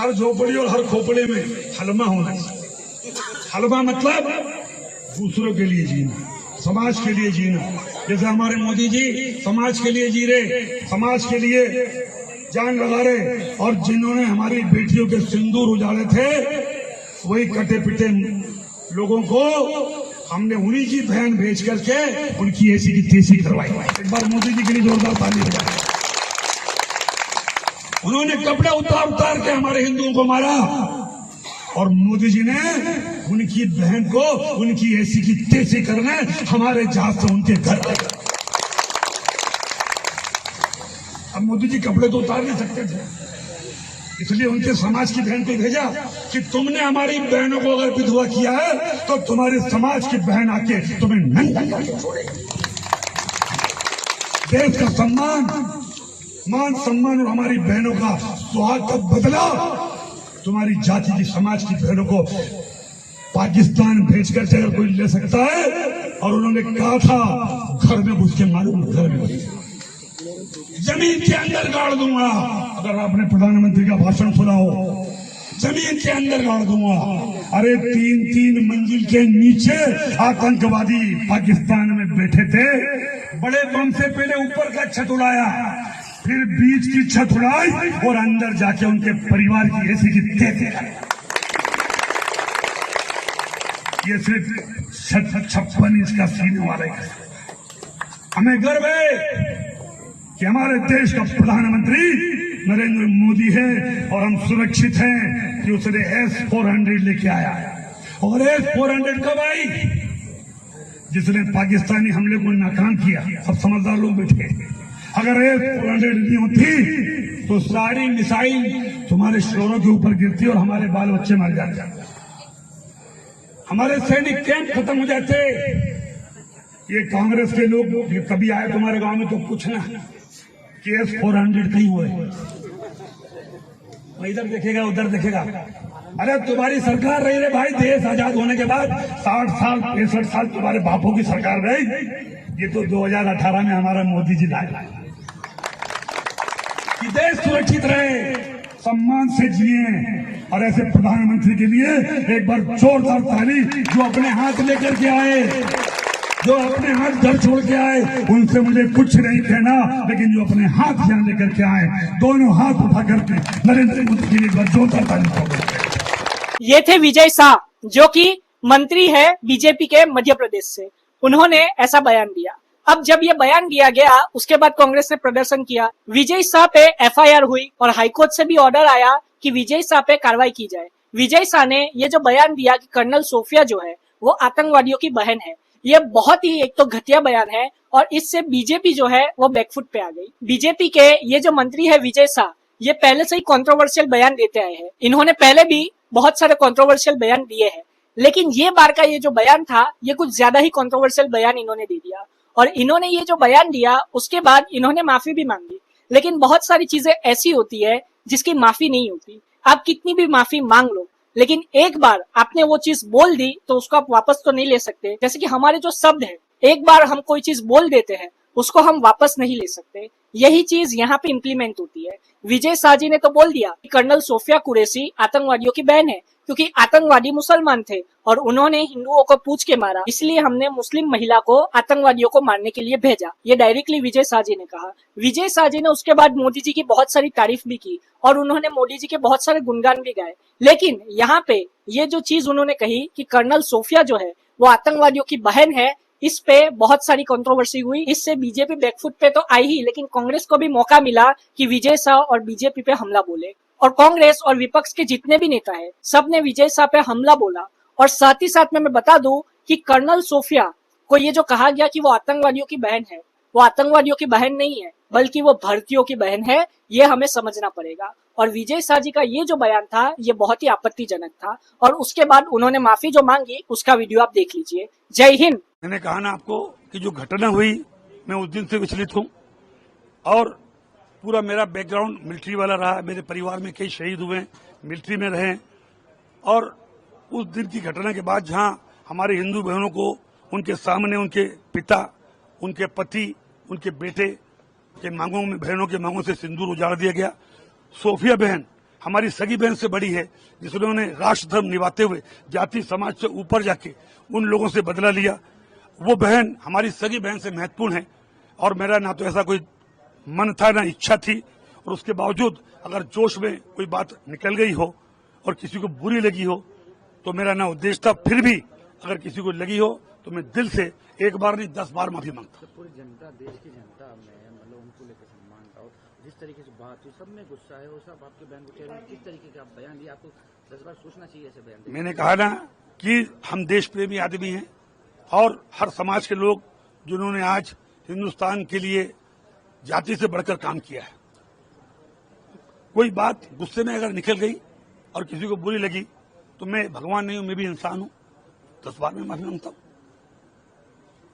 हर झोपड़ी और हर खोपड़े में हलमा होना चाहिए। हलमा मतलब दूसरों के लिए जीना, समाज के लिए जीना। जैसे हमारे मोदी जी समाज के लिए जी रहे, समाज के लिए जान लगा रहे, और जिन्होंने हमारी बेटियों के सिंदूर उजाड़े थे वही कटे पिटे लोगों को हमने उन्हीं की बहन भेज करके उनकी ऐसी की तेजी करवाई। एक बार मोदी जी के लिए जोरदार ताली बजाएं। उन्होंने कपड़े उतार के हमारे हिंदुओं को मारा, और मोदी जी ने उनकी बहन को उनकी ऐसी की तेजी करने हमारे जहाज से उनके घर आए। अब मोदी जी कपड़े तो उतार नहीं सकते थे, इसलिए उनके समाज की बहन को भेजा कि तुमने हमारी बहनों को अगर विधवा किया है तो तुम्हारे समाज की बहन आके तुम्हें नंगा करके छोड़ेगी। देश का सम्मान, मान सम्मान और हमारी बहनों का सुहाग का बदला तुम्हारी जाति की समाज की बहनों को पाकिस्तान भेजकर से अगर कोई ले सकता है, और उन्होंने कहा था घर में घुस के मालूम, घर में जमीन के अंदर गाड़ दूंगा। अगर आपने प्रधानमंत्री का भाषण सुना हो, जमीन के अंदर गाड़ दूंगा। अरे 3-3 मंजिल के नीचे आतंकवादी पाकिस्तान में बैठे थे, बड़े बम से पहले ऊपर का छत उड़ाया, फिर बीच की छत उड़ाई और अंदर जाके उनके परिवार की ऐसी की तेजी। ये सिर्फ 56 इंच का सीने वाले का। हमें गर्व है कि हमारे देश का प्रधानमंत्री नरेंद्र मोदी है, और हम सुरक्षित हैं कि उसने S-400 लेके आया। और S-400 कब आई? जिसने पाकिस्तानी हमले को नाकाम किया। सब समझदार लोग बैठे, अगर S-400 नहीं होती तो सारी मिसाइल तुम्हारे शोरों के ऊपर गिरती और हमारे बाल बच्चे मर जाते, हमारे सैनिक कैंप खत्म हो जाते। ये कांग्रेस के लोग कभी आए तुम्हारे गांव में तो पूछना कि S-400 कहीं हुए, इधर देखेगा उधर देखेगा। अरे तुम्हारी सरकार रही रे भाई, देश आजाद होने के बाद 60 साल 65 साल तुम्हारे बापों की सरकार रही। ये तो 2018 में हमारा मोदी जी लाए कि देश सुरक्षित रहे, सम्मान से जिए। और ऐसे प्रधानमंत्री के लिए एक बार जोरदार ताली। जो अपने हाथ लेकर के आए, जो अपने हाथ घर छोड़ के आए, उनसे मुझे कुछ नहीं कहना, लेकिन जो अपने हाथ यहाँ लेकर के आए, दोनों हाथ उठा करके नरेंद्र मोदी के लिए एक बार जोरदार ताली। ये थे विजय शाह, जो कि मंत्री है बीजेपी के मध्य प्रदेश से। उन्होंने ऐसा बयान दिया। अब जब ये बयान दिया गया, उसके बाद कांग्रेस ने प्रदर्शन किया। विजय शाह पे FIR हुई और हाईकोर्ट से भी ऑर्डर आया कि विजय शाह पे कार्रवाई की जाए। विजय शाह ने ये जो बयान दिया कि कर्नल सोफिया जो है वो आतंकवादियों की बहन है, ये बहुत ही एक तो घटिया बयान है, और इससे बीजेपी जो है वो बैकफुट पे आ गई। बीजेपी के ये जो मंत्री है विजय शाह, ये पहले से ही कंट्रोवर्शियल बयान देते आए हैं। इन्होंने पहले भी बहुत सारे कंट्रोवर्शियल बयान दिए हैं, लेकिन ये बार का ये जो बयान था, ये कुछ ज्यादा ही कंट्रोवर्शियल बयान इन्होंने दे दिया। और इन्होंने ये जो बयान दिया, उसके बाद इन्होंने माफी भी मांगी। लेकिन बहुत सारी चीजें ऐसी होती है जिसकी माफी नहीं होती। आप कितनी भी माफी मांग लो, लेकिन एक बार आपने वो चीज बोल दी तो उसको आप वापस तो नहीं ले सकते। जैसे कि हमारे जो शब्द है, एक बार हम कोई चीज बोल देते हैं, उसको हम वापस नहीं ले सकते। यही चीज यहाँ पे इम्प्लीमेंट होती है। विजय शाह जी ने तो बोल दिया कि कर्नल सोफिया कुरैशी आतंकवादियों की बहन है, क्योंकि आतंकवादी मुसलमान थे और उन्होंने हिंदुओं को पूछ के मारा, इसलिए हमने मुस्लिम महिला को आतंकवादियों को मारने के लिए भेजा। ये डायरेक्टली विजय शाह जी ने कहा। विजय शाह जी ने उसके बाद मोदी जी की बहुत सारी तारीफ भी की और उन्होंने मोदी जी के बहुत सारे गुणगान भी गाए। लेकिन यहाँ पे ये जो चीज उन्होंने कही कि कर्नल सोफिया जो है वो आतंकवादियों की बहन है, इस पे बहुत सारी कंट्रोवर्सी हुई। इससे बीजेपी बैकफुट पे तो आई ही, लेकिन कांग्रेस को भी मौका मिला कि विजय शाह और बीजेपी पे हमला बोले। और कांग्रेस और विपक्ष के जितने भी नेता है, सब ने विजय शाह पे हमला बोला। और साथ ही साथ में मैं बता दूं कि कर्नल सोफिया को ये जो कहा गया कि वो आतंकवादियों की बहन है, वो आतंकवादियों की बहन नहीं है, बल्कि वो भर्तियों की बहन है। ये हमें समझना पड़ेगा। और विजय शाह जी का ये जो बयान था, ये बहुत ही आपत्तिजनक था। और उसके बाद उन्होंने माफी जो मांगी, उसका वीडियो आप देख लीजिए। जय हिंद। मैंने कहा ना आपको कि जो घटना हुई, मैं उस दिन से विचलित हूँ, और पूरा मेरा बैकग्राउंड मिलिट्री वाला रहा। मेरे परिवार में कई शहीद हुए, मिलिट्री में रहे। और उस दिन की घटना के बाद जहां हमारे हिंदू बहनों को उनके सामने उनके पिता, उनके पति, उनके बेटे के मांगों में, बहनों के मांगों से सिंदूर उजाड़ दिया गया। सोफिया बहन हमारी सगी बहन से बड़ी है, जिन्होंने राष्ट्र धर्म निभाते हुए जाति समाज से ऊपर जाके उन लोगों से बदला लिया, वो बहन हमारी सगी बहन से महत्वपूर्ण है। और मेरा ना तो ऐसा कोई मन था ना इच्छा थी, और उसके बावजूद अगर जोश में कोई बात निकल गई हो और किसी को बुरी लगी हो तो मेरा ना उद्देश्य था। फिर भी अगर किसी को लगी हो तो मैं दिल से एक बार नहीं 10 बार माफी मांगता। पूरी जनता, देश की जनता में मतलब उनको लेकर सम्मान था, जिस तरीके से बात हुई सब में गुस्सा है, वो सब आपके बयान को चेहरे में किस तरीके का बयान दिया, आपको 10 बार सोचना चाहिए ऐसे बयान। मैंने कहा ना कि हम देश प्रेमी आदमी हैं और हर समाज के लोग जिन्होंने आज हिंदुस्तान के लिए जाति से बढ़कर काम किया है। कोई बात गुस्से में अगर निकल गई और किसी को बुरी लगी तो मैं भगवान नहीं हूं, मैं भी इंसान हूं, 10 बार में माफी मांगता हूं।